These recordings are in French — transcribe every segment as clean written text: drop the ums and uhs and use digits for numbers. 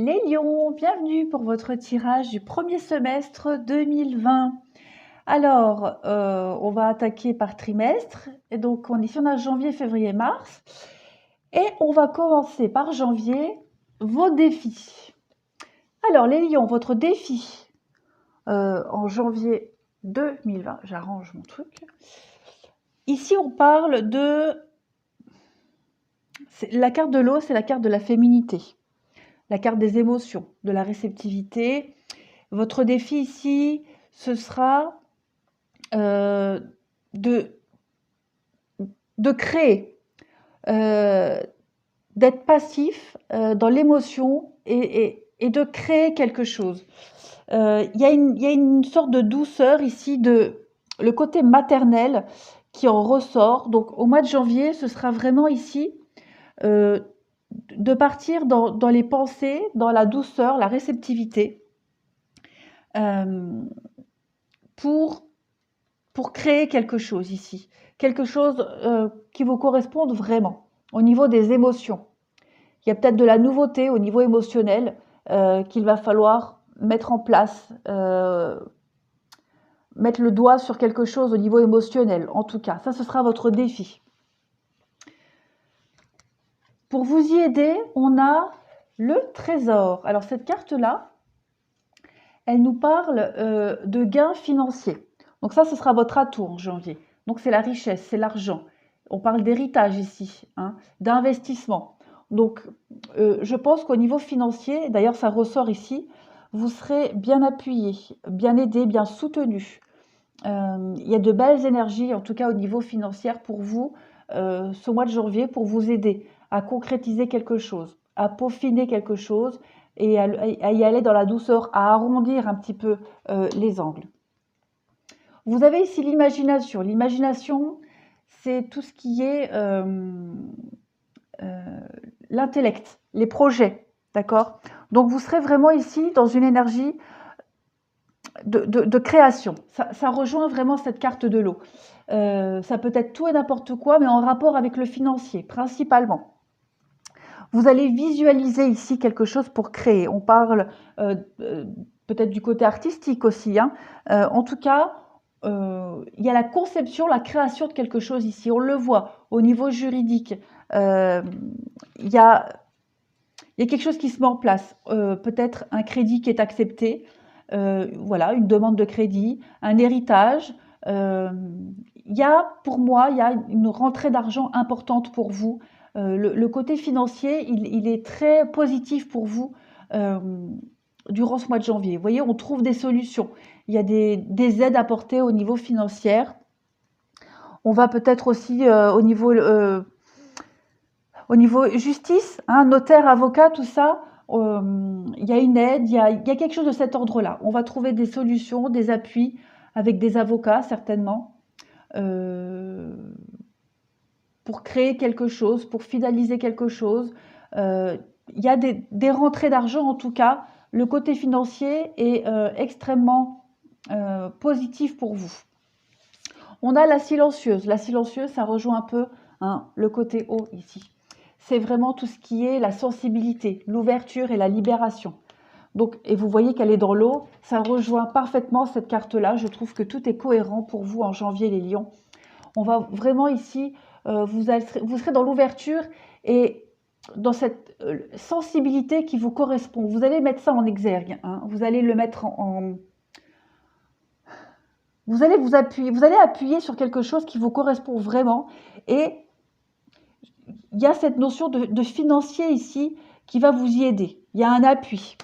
Les lions, bienvenue pour votre tirage du premier semestre 2020. Alors, on va attaquer par trimestre. Et donc, on a janvier, février, mars. Et on va commencer par janvier, vos défis. Alors, les lions, votre défi en janvier 2020. J'arrange mon truc. Ici, on parle de... La carte de l'eau, c'est la carte de la féminité. La carte des émotions, de la réceptivité. Votre défi ici, ce sera de créer, d'être passif dans l'émotion et de créer quelque chose. Il y a une sorte de douceur ici, le côté maternel qui en ressort. Donc au mois de janvier, ce sera vraiment ici de partir dans les pensées, dans la douceur, la réceptivité, pour créer quelque chose ici. Quelque chose qui vous corresponde vraiment, au niveau des émotions. Il y a peut-être de la nouveauté au niveau émotionnel qu'il va falloir mettre en place, mettre le doigt sur quelque chose au niveau émotionnel, en tout cas. Ça, ce sera votre défi. Pour vous y aider, on a le trésor. Alors, cette carte-là, elle nous parle de gains financiers. Donc ça, ce sera votre atout en janvier. Donc c'est la richesse, c'est l'argent. On parle d'héritage ici, hein, d'investissement. Donc je pense qu'au niveau financier, d'ailleurs ça ressort ici, vous serez bien appuyé, bien aidé, bien soutenu. Il y a de belles énergies, en tout cas au niveau financier pour vous, ce mois de janvier, pour vous aider à concrétiser quelque chose, à peaufiner quelque chose et à y aller dans la douceur, à arrondir un petit peu les angles. Vous avez ici l'imagination. L'imagination, c'est tout ce qui est l'intellect, les projets, d'accord? Donc vous serez vraiment ici dans une énergie de création. Ça rejoint vraiment cette carte de l'eau. Ça peut être tout et n'importe quoi, mais en rapport avec le financier, principalement. Vous allez visualiser ici quelque chose pour créer. On parle peut-être du côté artistique aussi, hein. En tout cas, il y a la conception, la création de quelque chose ici. On le voit au niveau juridique. Il y a quelque chose qui se met en place. Peut-être un crédit qui est accepté. Voilà, une demande de crédit, un héritage. Pour moi, il y a une rentrée d'argent importante pour vous. Le côté financier, il est très positif pour vous durant ce mois de janvier. Vous voyez, on trouve des solutions. Il y a des aides apportées au niveau financier. On va peut-être aussi au niveau justice, hein, notaire, avocat, tout ça. Il y a une aide, il y a quelque chose de cet ordre-là. On va trouver des solutions, des appuis avec des avocats certainement. Pour créer quelque chose, pour finaliser quelque chose. Il y a des rentrées d'argent en tout cas. Le côté financier est extrêmement positif pour vous. On a la silencieuse. La silencieuse, ça rejoint un peu le côté haut ici. C'est vraiment tout ce qui est la sensibilité, l'ouverture et la libération. Donc, et vous voyez qu'elle est dans l'eau, ça rejoint parfaitement cette carte-là. Je trouve que tout est cohérent pour vous en janvier, les lions. On va vraiment ici, vous serez dans l'ouverture et dans cette sensibilité qui vous correspond. Vous allez mettre ça en exergue, hein. Vous allez le mettre vous allez appuyer sur quelque chose qui vous correspond vraiment. Et il y a cette notion de financier ici qui va vous y aider. Il y a un appui.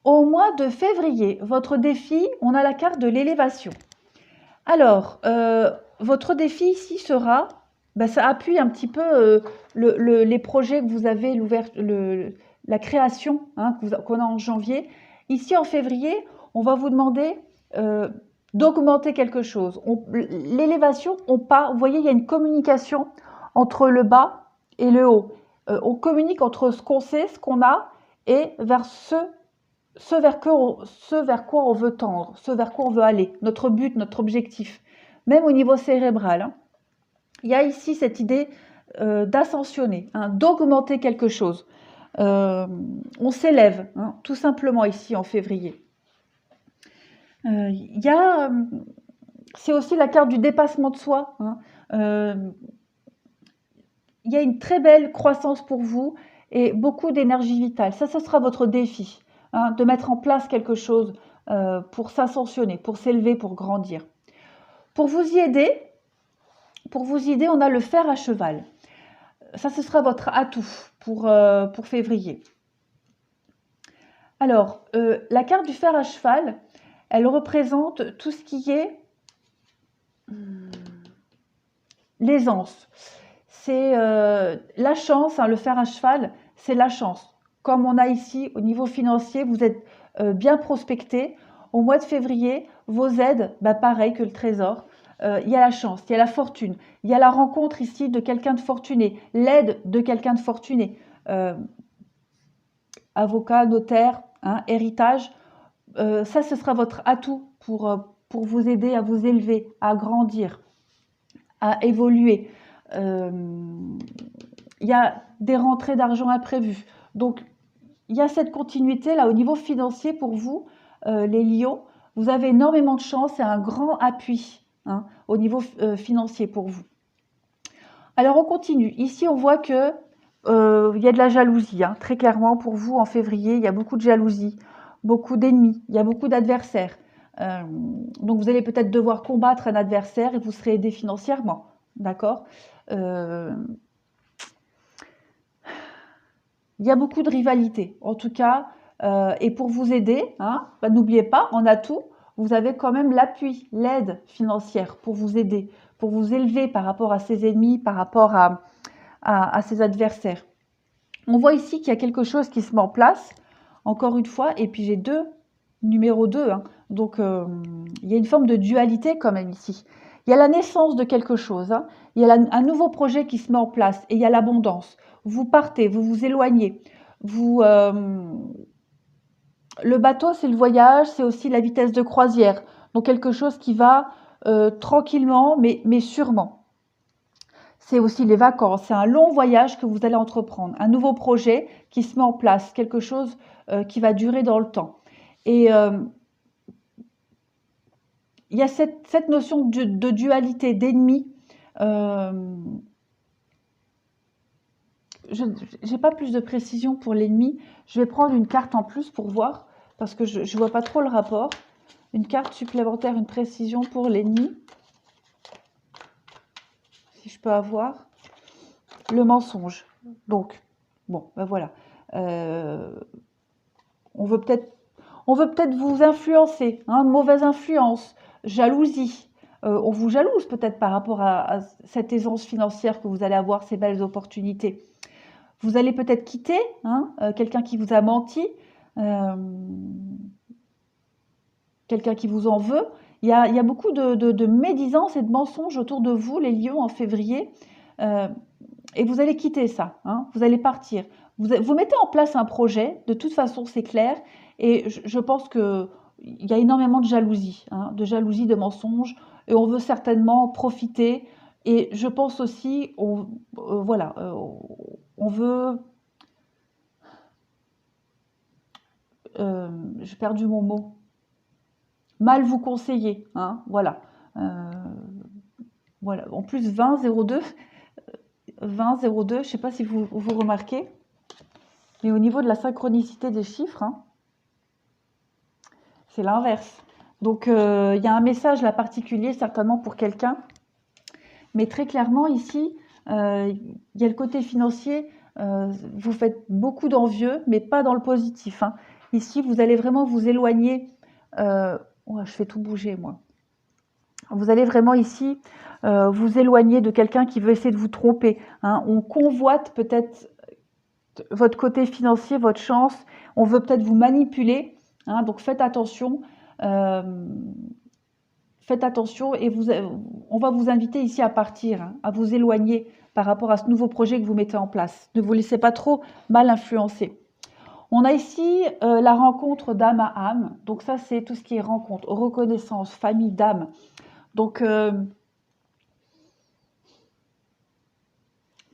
Au mois de février, votre défi, on a la carte de l'élévation. Alors, votre défi ici sera, ça appuie un petit peu les projets que vous avez, la création hein, qu'on a en janvier. Ici, en février, on va vous demander d'augmenter quelque chose. L'élévation, vous voyez, il y a une communication entre le bas et le haut. On communique entre ce qu'on sait, ce qu'on a, et vers ce vers quoi on veut tendre, ce vers quoi on veut aller, notre but, notre objectif, même au niveau cérébral. Hein. Il y a ici cette idée d'ascensionner, hein, d'augmenter quelque chose. On s'élève, hein, tout simplement ici en février. C'est aussi la carte du dépassement de soi, hein. Il y a une très belle croissance pour vous et beaucoup d'énergie vitale. Ça, ce sera votre défi, hein, de mettre en place quelque chose pour s'ascensionner, pour s'élever, pour grandir. Pour vous y aider, on a le fer à cheval. Ça, ce sera votre atout pour février. Alors, la carte du fer à cheval, elle représente tout ce qui est l'aisance. C'est la chance, hein, le fer à cheval, c'est la chance. Comme on a ici au niveau financier, vous êtes bien prospecté. Au mois de février, vos aides, pareil que le trésor, il y a la chance, il y a la fortune, il y a la rencontre ici de quelqu'un de fortuné, l'aide de quelqu'un de fortuné. Avocat, notaire, hein, héritage, ça ce sera votre atout pour vous aider à vous élever, à grandir, à évoluer. Il y a des rentrées d'argent imprévues. Donc, il y a cette continuité là au niveau financier pour vous, les lions. Vous avez énormément de chance et un grand appui, hein, au niveau financier pour vous. Alors, on continue. Ici, on voit que il y a de la jalousie, hein, très clairement pour vous en février. Il y a beaucoup de jalousie, beaucoup d'ennemis, il y a beaucoup d'adversaires. Donc, vous allez peut-être devoir combattre un adversaire et vous serez aidé financièrement. D'accord? Il y a beaucoup de rivalité, en tout cas, et pour vous aider, hein, n'oubliez pas, en atout, vous avez quand même l'appui, l'aide financière pour vous aider, pour vous élever par rapport à ses ennemis, par rapport à ses adversaires. On voit ici qu'il y a quelque chose qui se met en place, encore une fois, et puis j'ai numéro 2, hein, donc il y a une forme de dualité quand même ici. Il y a la naissance de quelque chose, hein, il y a un nouveau projet qui se met en place, et il y a l'abondance. Vous partez, vous vous éloignez. Le bateau, c'est le voyage, c'est aussi la vitesse de croisière. Donc quelque chose qui va tranquillement, mais sûrement. C'est aussi les vacances. C'est un long voyage que vous allez entreprendre. Un nouveau projet qui se met en place. Quelque chose qui va durer dans le temps. Et il y a cette notion de dualité, d'ennemi. Je n'ai pas plus de précision pour l'ennemi. Je vais prendre une carte en plus pour voir, parce que je ne vois pas trop le rapport. Une carte supplémentaire, une précision pour l'ennemi. Si je peux avoir. Le mensonge. Donc, bon, voilà. On veut peut-être vous influencer, hein, mauvaise influence, jalousie. On vous jalouse peut-être par rapport à cette aisance financière que vous allez avoir, ces belles opportunités. Vous allez peut-être quitter, hein, quelqu'un qui vous a menti, quelqu'un qui vous en veut. Il y a beaucoup de médisance et de mensonges autour de vous, les lions, en février. Et vous allez quitter ça, hein, vous allez partir. Vous mettez en place un projet, de toute façon c'est clair, et je pense qu'il y a énormément de jalousie, hein, de mensonges, et on veut certainement profiter, et je pense aussi, voilà, on veut... j'ai perdu mon mot. Mal vous conseiller, hein, voilà. Voilà. En plus 20-02, je ne sais pas si vous remarquez, mais au niveau de la synchronicité des chiffres, hein, c'est l'inverse. Donc, il y a un message là particulier, certainement pour quelqu'un. Mais très clairement, ici, il y a le côté financier. Vous faites beaucoup d'envieux, mais pas dans le positif, hein. Ici, vous allez vraiment vous éloigner. Ouais, je fais tout bouger, moi. Vous allez vraiment ici vous éloigner de quelqu'un qui veut essayer de vous tromper, hein. On convoite peut-être votre côté financier, votre chance. On veut peut-être vous manipuler, hein, donc faites attention. Faites attention et on va vous inviter ici à partir, hein, à vous éloigner par rapport à ce nouveau projet que vous mettez en place. Ne vous laissez pas trop mal influencer. On a ici la rencontre d'âme à âme. Donc ça, c'est tout ce qui est rencontre, reconnaissance, famille d'âme. Donc,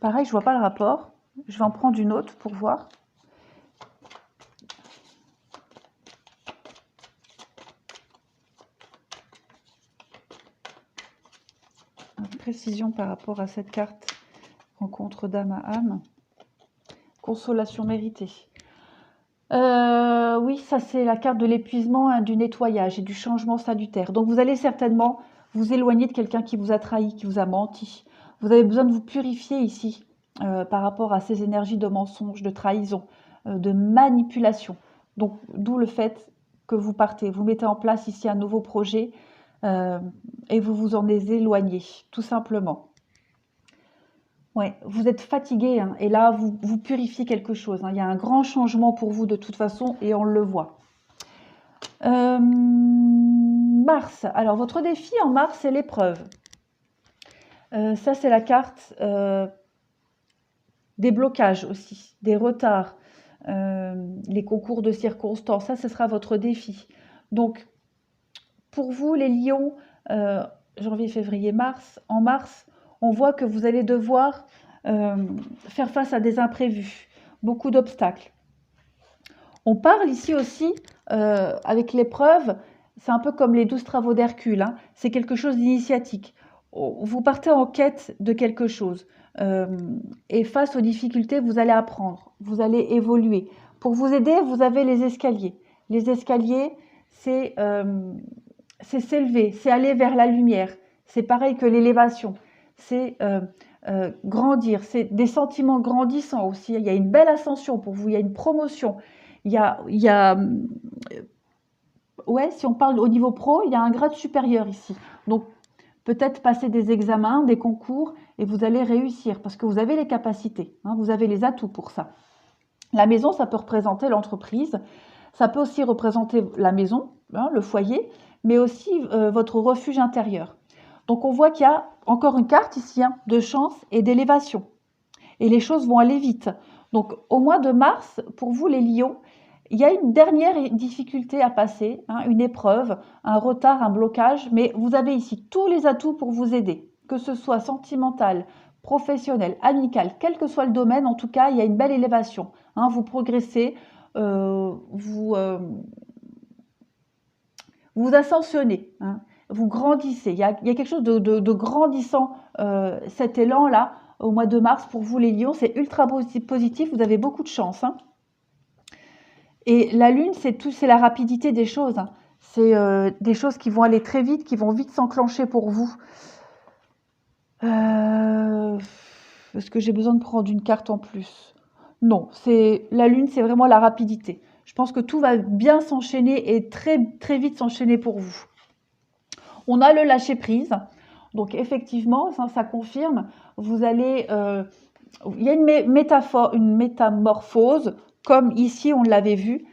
pareil, je ne vois pas le rapport. Je vais en prendre une autre pour voir. précision par rapport à cette carte rencontre d'âme à âme. Consolation méritée. Oui, ça c'est la carte de l'épuisement, hein, du nettoyage et du changement salutaire. Donc vous allez certainement vous éloigner de quelqu'un qui vous a trahi, qui vous a menti. Vous avez besoin de vous purifier ici par rapport à ces énergies de mensonge, de trahison, de manipulation. Donc d'où le fait que vous partez. Vous mettez en place ici un nouveau projet et vous vous en éloignez, tout simplement. Ouais, vous êtes fatigué, hein, et là, vous purifiez quelque chose, hein. Il y a un grand changement pour vous de toute façon et on le voit. Mars. Alors, votre défi en mars, c'est l'épreuve. Ça, c'est la carte des blocages aussi, des retards, les concours de circonstances. Ça, ce sera votre défi. Donc, pour vous, les lions, janvier, février, mars, en mars, on voit que vous allez devoir faire face à des imprévus, beaucoup d'obstacles. On parle ici aussi, avec l'épreuve, c'est un peu comme les 12 travaux d'Hercule, hein, c'est quelque chose d'initiatique. Vous partez en quête de quelque chose et face aux difficultés, vous allez apprendre, vous allez évoluer. Pour vous aider, vous avez les escaliers. Les escaliers, c'est s'élever, c'est aller vers la lumière. C'est pareil que l'élévation, c'est grandir, c'est des sentiments grandissants aussi. Il y a une belle ascension pour vous, il y a une promotion. Ouais, si on parle au niveau pro, il y a un grade supérieur ici. Donc, peut-être passer des examens, des concours, et vous allez réussir parce que vous avez les capacités, hein, vous avez les atouts pour ça. La maison, ça peut représenter l'entreprise, ça peut aussi représenter la maison, hein, le foyer, mais aussi votre refuge intérieur. Donc, on voit qu'il y a encore une carte ici, hein, de chance et d'élévation. Et les choses vont aller vite. Donc, au mois de mars, pour vous, les lions, il y a une dernière difficulté à passer, hein, une épreuve, un retard, un blocage, mais vous avez ici tous les atouts pour vous aider, que ce soit sentimental, professionnel, amical, quel que soit le domaine, en tout cas, il y a une belle élévation. Hein, vous progressez, vous ascensionnez, hein, vous grandissez. Il y a quelque chose de grandissant, cet élan-là, au mois de mars, pour vous les lions, c'est ultra positif, vous avez beaucoup de chance, hein. Et la lune, c'est la rapidité des choses, hein. C'est des choses qui vont aller très vite, qui vont vite s'enclencher pour vous. Est-ce que j'ai besoin de prendre une carte en plus? Non, la lune, c'est vraiment la rapidité. Je pense que tout va bien s'enchaîner et très, très vite s'enchaîner pour vous. On a le lâcher prise. Donc effectivement, ça confirme, vous allez, il y a une métaphore, une métamorphose, comme ici on l'avait vu.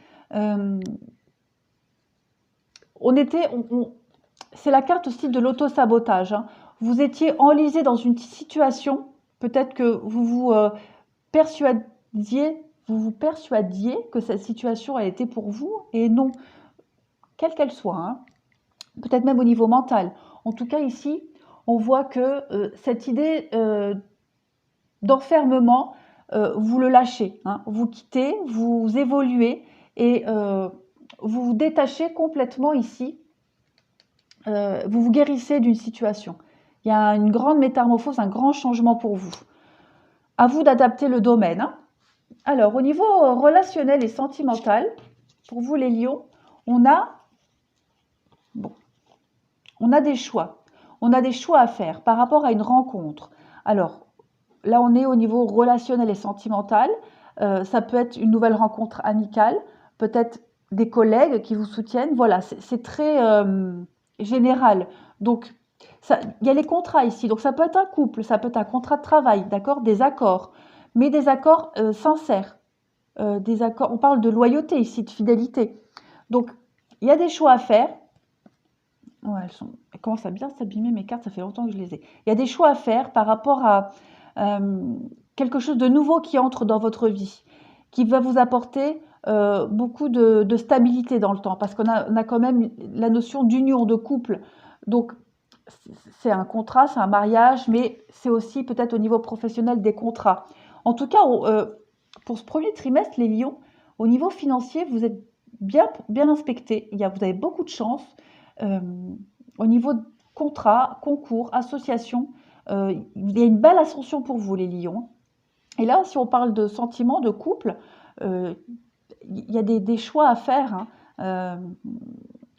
C'est la carte aussi de l'auto-sabotage, hein. Vous étiez enlisé dans une situation, peut-être que vous persuadiez que cette situation elle était pour vous, et non, quelle qu'elle soit, hein. Peut-être même au niveau mental. En tout cas ici, on voit que cette idée d'enfermement, vous le lâchez, hein. Vous quittez, vous évoluez et vous vous détachez complètement ici. Vous vous guérissez d'une situation. Il y a une grande métamorphose, un grand changement pour vous. À vous d'adapter le domaine, hein. Alors, au niveau relationnel et sentimental, pour vous les lions, on a des choix. On a des choix à faire par rapport à une rencontre. Alors, là, on est au niveau relationnel et sentimental. Ça peut être une nouvelle rencontre amicale, peut-être des collègues qui vous soutiennent. Voilà, c'est très général. Donc, il y a les contrats ici. Donc, ça peut être un couple, ça peut être un contrat de travail, d'accord, des accords, mais des accords sincères. Des accords, on parle de loyauté ici, de fidélité. Donc, il y a des choix à faire. Ouais, elles commencent à bien s'abîmer, mes cartes, ça fait longtemps que je les ai. Il y a des choix à faire par rapport à quelque chose de nouveau qui entre dans votre vie, qui va vous apporter beaucoup de stabilité dans le temps, parce qu'on a quand même la notion d'union, de couple. Donc, c'est un contrat, c'est un mariage, mais c'est aussi peut-être au niveau professionnel des contrats. En tout cas, pour ce premier trimestre, les lions, au niveau financier, vous êtes bien inspectés. Vous avez beaucoup de chance. Au niveau de contrat, concours, association, Il y a une belle ascension pour vous, les lions. Et là, si on parle de sentiments, de couple, il y a des choix à faire, hein.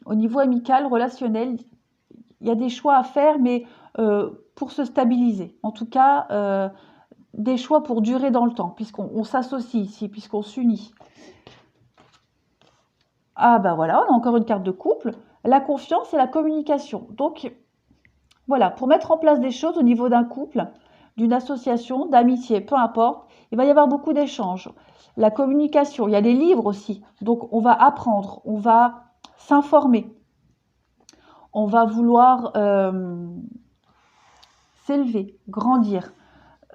Au niveau amical, relationnel, il y a des choix à faire, mais pour se stabiliser. En tout cas, des choix pour durer dans le temps, puisqu'on s'associe ici, puisqu'on s'unit. Ah bah voilà, on a encore une carte de couple. La confiance et la communication. Donc voilà, pour mettre en place des choses au niveau d'un couple, d'une association, d'amitié, peu importe, il va y avoir beaucoup d'échanges. La communication, il y a des livres aussi. Donc on va apprendre, on va s'informer, on va vouloir s'élever, grandir.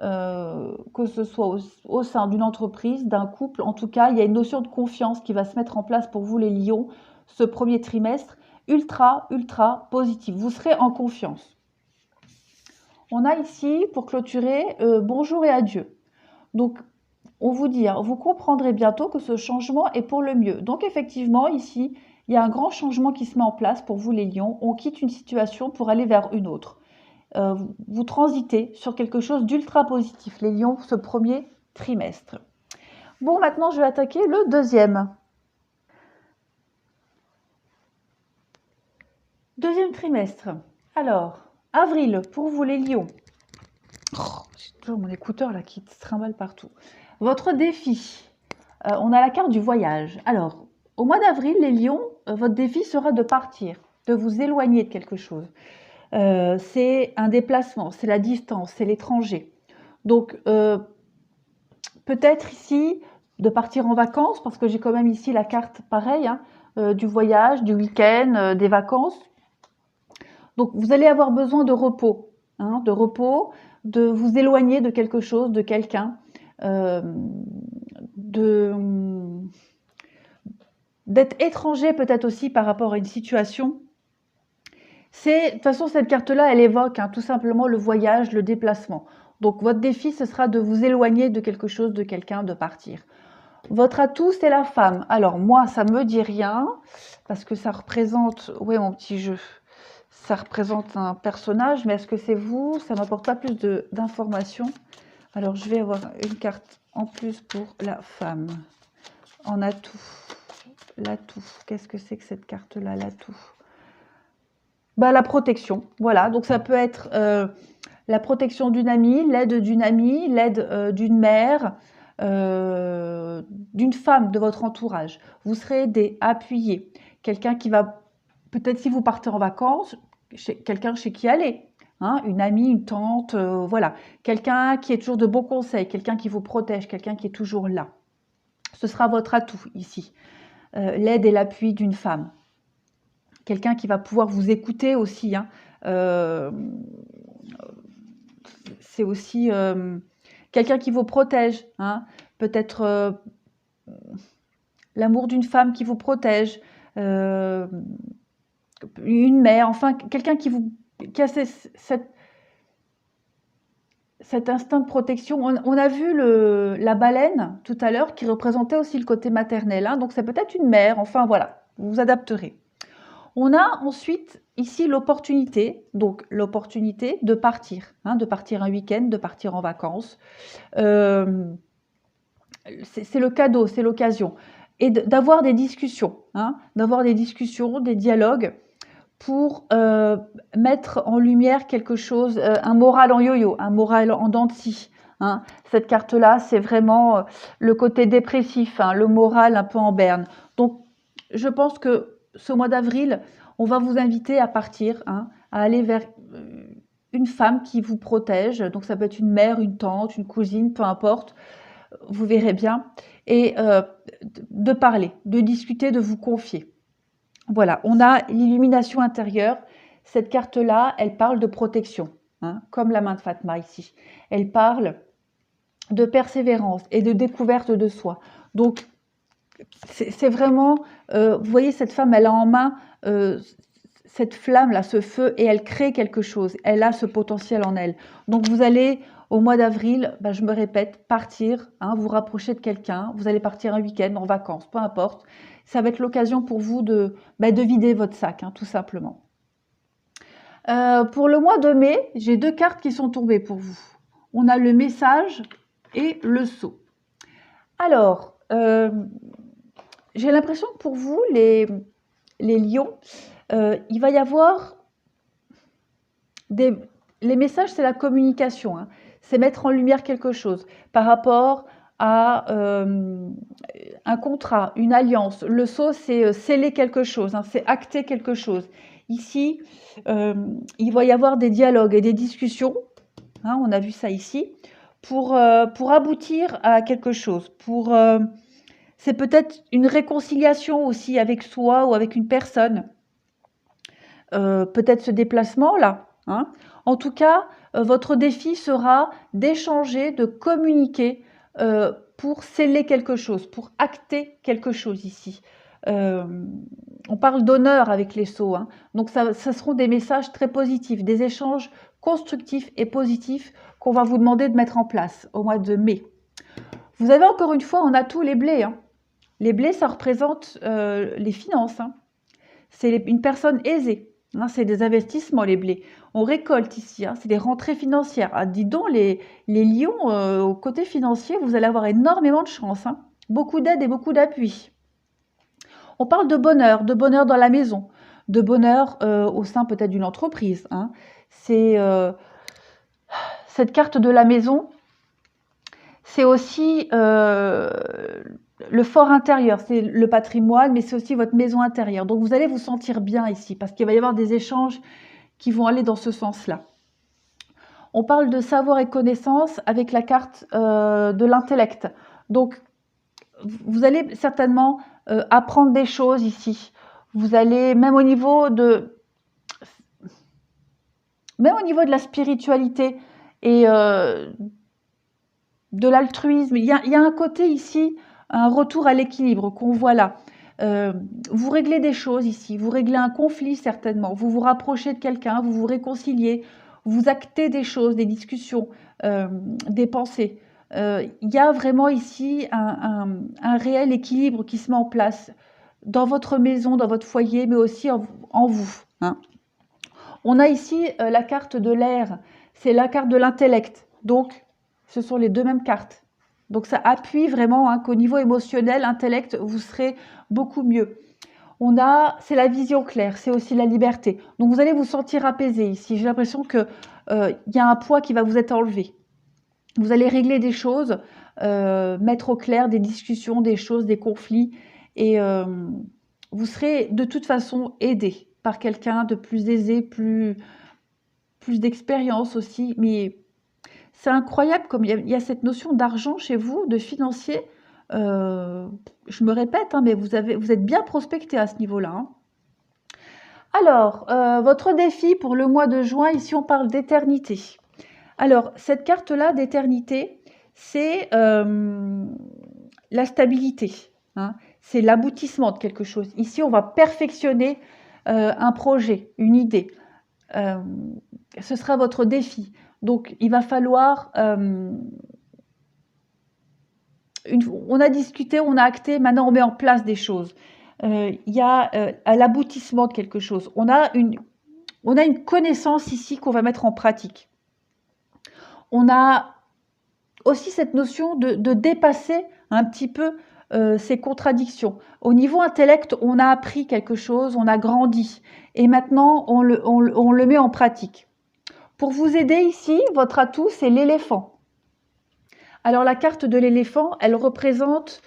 Que ce soit au sein d'une entreprise, d'un couple. En tout cas, il y a une notion de confiance qui va se mettre en place pour vous, les lions, ce premier trimestre, ultra, ultra positif. Vous serez en confiance. On a ici, pour clôturer, bonjour et adieu. Donc, on vous dit, hein, vous comprendrez bientôt que ce changement est pour le mieux. Donc, effectivement, ici, il y a un grand changement qui se met en place pour vous, les lions. On quitte une situation pour aller vers une autre. Vous transitez sur quelque chose d'ultra positif, les lions, ce premier trimestre. Bon, maintenant, je vais attaquer le deuxième. Deuxième trimestre. Alors, avril, pour vous, les lions. Oh, j'ai toujours mon écouteur là qui se trimballe partout. Votre défi. On a la carte du voyage. Alors, au mois d'avril, les lions, votre défi sera de partir, de vous éloigner de quelque chose. C'est un déplacement, c'est la distance, c'est l'étranger. Donc, peut-être ici, de partir en vacances, parce que j'ai quand même ici la carte pareille, hein, du voyage, du week-end, des vacances. Donc, vous allez avoir besoin de repos, hein, de vous éloigner de quelque chose, de quelqu'un, d'être étranger peut-être aussi par rapport à une situation. De toute façon, cette carte-là, elle évoque tout simplement le voyage, le déplacement. Donc, votre défi, ce sera de vous éloigner de quelque chose, de quelqu'un, de partir. Votre atout, c'est la femme. Alors, moi, ça me dit rien, parce que ça représente, oui, mon petit jeu, ça représente un personnage, mais est-ce que c'est vous? Ça m'apporte pas plus d'informations. Alors, je vais avoir une carte en plus pour la femme. En atout. L'atout. Qu'est-ce que c'est que cette carte-là, l'atout? Bah, la protection, voilà. Donc, ça peut être la protection d'une amie, l'aide d'une mère, d'une femme de votre entourage. Vous serez aidé, appuyé. Quelqu'un qui va, peut-être si vous partez en vacances, quelqu'un chez qui aller. Hein, une amie, une tante, voilà. Quelqu'un qui est toujours de bons conseils, quelqu'un qui vous protège, quelqu'un qui est toujours là. Ce sera votre atout ici. L'aide et l'appui d'une femme. Quelqu'un qui va pouvoir vous écouter aussi. Hein. C'est aussi quelqu'un qui vous protège. Hein. Peut-être l'amour d'une femme qui vous protège. Une mère, enfin, quelqu'un qui a cet instinct de protection. On a vu la baleine tout à l'heure qui représentait aussi le côté maternel. Hein. Donc, c'est peut-être une mère. Enfin, voilà, vous vous adapterez. On a ensuite ici l'opportunité, donc l'opportunité de partir un week-end, de partir en vacances. C'est le cadeau, c'est l'occasion. Et d'avoir des discussions, des dialogues pour mettre en lumière quelque chose, un moral en yo-yo, un moral en dents de scie. Hein. Cette carte-là, c'est vraiment le côté dépressif, le moral un peu en berne. Donc, je pense que ce mois d'avril, on va vous inviter à partir, à aller vers une femme qui vous protège. Donc, ça peut être une mère, une tante, une cousine, peu importe. Vous verrez bien. Et de parler, de discuter, de vous confier. Voilà, on a l'illumination intérieure. Cette carte-là, elle parle de protection, comme la main de Fatma ici. Elle parle de persévérance et de découverte de soi. Donc, c'est vraiment, vous voyez, cette femme, elle a en main cette flamme-là, ce feu, et elle crée quelque chose. Elle a ce potentiel en elle. Donc, vous allez, au mois d'avril, je me répète, partir, vous rapprocher de quelqu'un. Vous allez partir un week-end, en vacances, peu importe. Ça va être l'occasion pour vous de vider votre sac, tout simplement. Pour le mois de mai, j'ai 2 cartes qui sont tombées pour vous. On a le message et le sceau. Alors, j'ai l'impression que pour vous, les lions, il va y avoir les messages, c'est la communication, hein. C'est mettre en lumière quelque chose par rapport à un contrat, une alliance. Le sceau, c'est sceller quelque chose, hein, c'est acter quelque chose. Ici, il va y avoir des dialogues et des discussions, hein, on a vu ça ici, pour aboutir à quelque chose. C'est peut-être une réconciliation aussi avec soi ou avec une personne. Peut-être ce déplacement-là, hein. En tout cas, votre défi sera d'échanger, de communiquer pour sceller quelque chose, pour acter quelque chose ici. On parle d'honneur avec les sceaux, hein. Donc ça seront des messages très positifs, des échanges constructifs et positifs qu'on va vous demander de mettre en place au mois de mai. Vous avez encore une fois en atout les blés, hein. Les blés, ça représente les finances, hein. C'est une personne aisée. Hein, c'est des investissements, les blés. On récolte ici, hein, c'est des rentrées financières. Ah, dis donc, les lions, au côté financier, vous allez avoir énormément de chance, hein. Beaucoup d'aide et beaucoup d'appui. On parle de bonheur dans la maison, de bonheur au sein peut-être d'une entreprise, hein. C'est cette carte de la maison, c'est aussi le fort intérieur, c'est le patrimoine, mais c'est aussi votre maison intérieure. Donc, vous allez vous sentir bien ici, parce qu'il va y avoir des échanges qui vont aller dans ce sens-là. On parle de savoir et connaissance avec la carte de l'intellect. Donc, vous allez certainement apprendre des choses ici. Vous allez, même au niveau de la spiritualité et de l'altruisme, il y a un côté ici, un retour à l'équilibre qu'on voit là. Vous réglez des choses ici, vous réglez un conflit certainement, vous vous rapprochez de quelqu'un, vous vous réconciliez, vous actez des choses, des discussions, des pensées. Il y a vraiment ici un réel équilibre qui se met en place dans votre maison, dans votre foyer, mais aussi en vous, hein. On a ici la carte de l'air, c'est la carte de l'intellect. Donc, ce sont les deux mêmes cartes. Donc, ça appuie vraiment, hein, qu'au niveau émotionnel, intellect, vous serez beaucoup mieux. C'est la vision claire, c'est aussi la liberté. Donc, vous allez vous sentir apaisé ici. J'ai l'impression qu'il y a un poids qui va vous être enlevé. Vous allez régler des choses, mettre au clair des discussions, des choses, des conflits. Et vous serez de toute façon aidé par quelqu'un de plus aisé, plus d'expérience aussi. Mais c'est incroyable comme il y a cette notion d'argent chez vous, de financier. Je me répète, hein, mais vous êtes bien prospecté à ce niveau-là, hein. Alors, votre défi pour le mois de juin, ici on parle d'éternité. Alors, cette carte-là d'éternité, c'est la stabilité, hein. C'est l'aboutissement de quelque chose. Ici, on va perfectionner un projet, une idée. Ce sera votre défi. Donc, il va falloir... on a discuté, on a acté, maintenant on met en place des choses. Il y a l'aboutissement de quelque chose. On a une connaissance ici qu'on va mettre en pratique. On a aussi cette notion de dépasser un petit peu ces contradictions. Au niveau intellect, on a appris quelque chose, on a grandi. Et maintenant, on le met en pratique. Pour vous aider ici, votre atout, c'est l'éléphant. Alors, la carte de l'éléphant, elle représente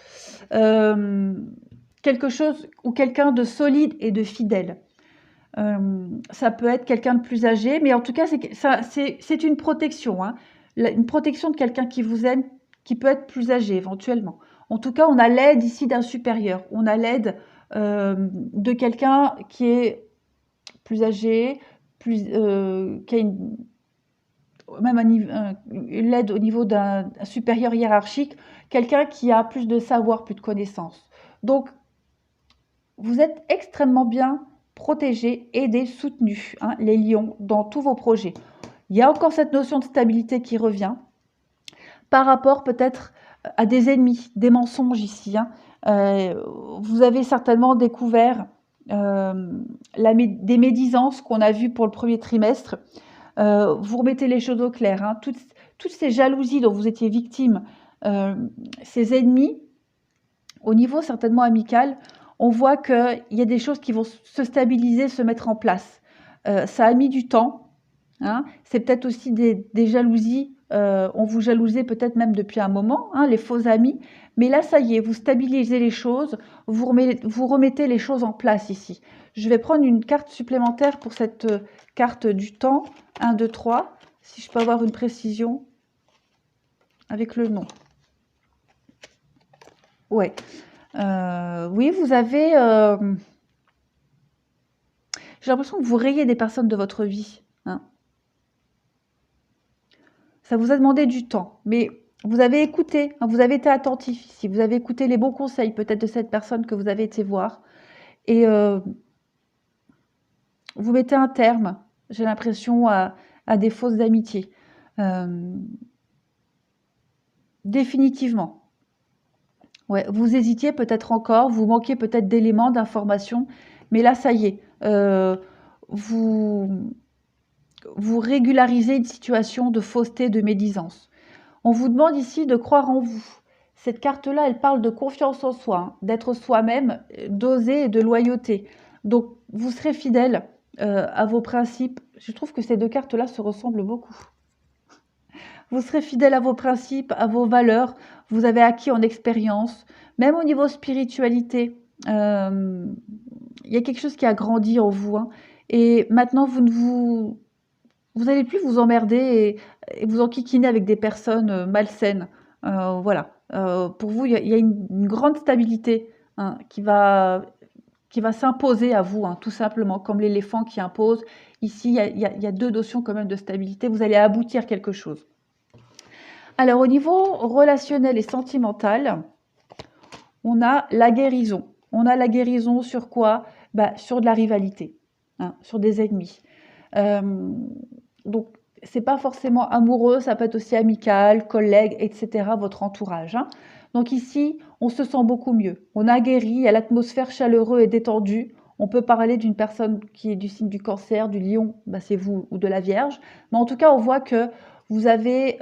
quelque chose ou quelqu'un de solide et de fidèle. Ça peut être quelqu'un de plus âgé, mais en tout cas, c'est une protection, hein. Une protection de quelqu'un qui vous aime, qui peut être plus âgé éventuellement. En tout cas, on a l'aide ici d'un supérieur. On a l'aide de quelqu'un qui est plus âgé, qui a l'aide au niveau d'un supérieur hiérarchique, quelqu'un qui a plus de savoir, plus de connaissances. Donc, vous êtes extrêmement bien protégés, aidés, soutenus, hein, les lions, dans tous vos projets. Il y a encore cette notion de stabilité qui revient par rapport peut-être à des ennemis, des mensonges ici, hein. Vous avez certainement découvert des médisances qu'on a vues pour le premier trimestre. Vous remettez les choses au clair, hein. Toutes ces jalousies dont vous étiez victime, ces ennemis, au niveau certainement amical, on voit qu'il y a des choses qui vont se stabiliser, se mettre en place. Ça a mis du temps, hein. C'est peut-être aussi des jalousies, on vous jalousait peut-être même depuis un moment, hein, les faux amis. Mais là, ça y est, vous stabilisez les choses, vous remettez les choses en place ici. Je vais prendre une carte supplémentaire pour cette carte du temps. 1, 2, 3. Si je peux avoir une précision avec le nom. Ouais. Oui, vous avez... j'ai l'impression que vous rayez des personnes de votre vie, hein. Ça vous a demandé du temps, mais vous avez écouté, hein, vous avez été attentif ici, vous avez écouté les bons conseils peut-être de cette personne que vous avez été voir, et vous mettez un terme, j'ai l'impression, à des fausses amitiés. Définitivement. Ouais, vous hésitiez peut-être encore, vous manquez peut-être d'éléments, d'informations, mais là, ça y est, vous régularisez une situation de fausseté, de médisance. On vous demande ici de croire en vous. Cette carte-là, elle parle de confiance en soi, hein, d'être soi-même, d'oser et de loyauté. Donc, vous serez fidèle à vos principes. Je trouve que ces deux cartes-là se ressemblent beaucoup. Vous serez fidèle à vos principes, à vos valeurs. Vous avez acquis en expérience. Même au niveau spiritualité, il y a quelque chose qui a grandi en vous, hein. Et maintenant, vous n'allez plus vous emmerder et vous enquiquiner avec des personnes malsaines. Voilà. Pour vous, il y a une grande stabilité, hein, qui va s'imposer à vous, hein, tout simplement, comme l'éléphant qui impose. Ici, il y a deux notions quand même de stabilité. Vous allez aboutir quelque chose. Alors, au niveau relationnel et sentimental, on a la guérison. On a la guérison sur quoi? Sur de la rivalité, hein, sur des ennemis. Donc, c'est pas forcément amoureux, ça peut être aussi amical, collègue, etc., votre entourage, hein. Donc ici, on se sent beaucoup mieux. On a guéri, il y a l'atmosphère chaleureuse et détendue. On peut parler d'une personne qui est du signe du Cancer, du Lion, c'est vous, ou de la Vierge. Mais en tout cas, on voit que vous avez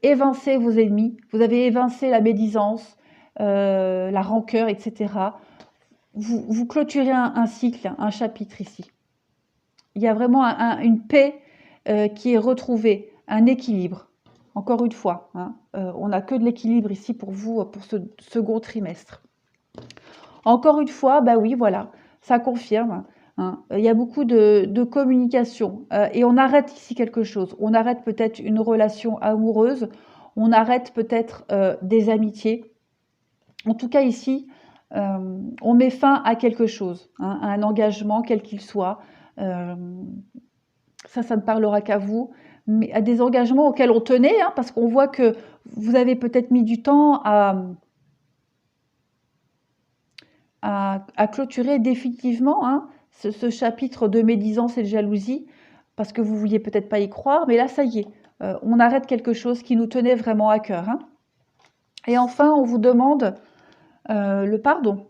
évincé vos ennemis, vous avez évincé la médisance, la rancœur, etc. Vous clôturez un cycle, un chapitre ici. Il y a vraiment une paix qui est retrouvée, un équilibre. Encore une fois, hein, on n'a que de l'équilibre ici pour vous, pour ce second trimestre. Encore une fois, oui, voilà, ça confirme, hein. Il y a beaucoup de communication et on arrête ici quelque chose. On arrête peut-être une relation amoureuse, on arrête peut-être des amitiés. En tout cas ici, on met fin à quelque chose, hein, à un engagement, quel qu'il soit. Ça ne parlera qu'à vous, mais à des engagements auxquels on tenait, hein, parce qu'on voit que vous avez peut-être mis du temps à clôturer définitivement, hein, ce chapitre de médisance et de jalousie, parce que vous ne vouliez peut-être pas y croire, mais là, ça y est, on arrête quelque chose qui nous tenait vraiment à cœur, hein. Et enfin, on vous demande le pardon.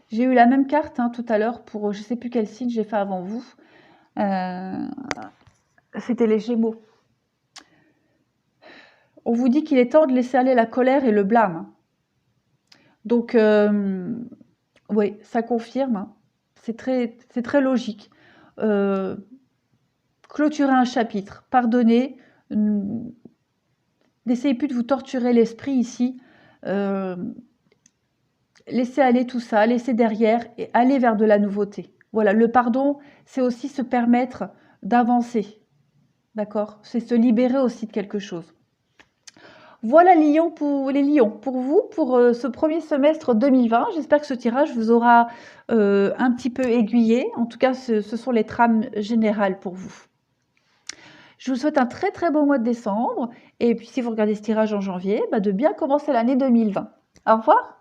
J'ai eu la même carte, hein, tout à l'heure pour je ne sais plus quel signe j'ai fait avant vous. C'était les Gémeaux. On vous dit qu'il est temps de laisser aller la colère et le blâme. Donc, oui, ça confirme, hein. C'est très logique. Clôturer un chapitre, pardonner, n'essayez plus de vous torturer l'esprit ici. Laissez aller tout ça, laissez derrière et aller vers de la nouveauté. Voilà, le pardon, c'est aussi se permettre d'avancer. D'accord? C'est se libérer aussi de quelque chose. Voilà les lions, pour vous, pour ce premier semestre 2020. J'espère que ce tirage vous aura un petit peu aiguillé. En tout cas, ce sont les trames générales pour vous. Je vous souhaite un très très beau mois de décembre. Et puis si vous regardez ce tirage en janvier, de bien commencer l'année 2020. Au revoir.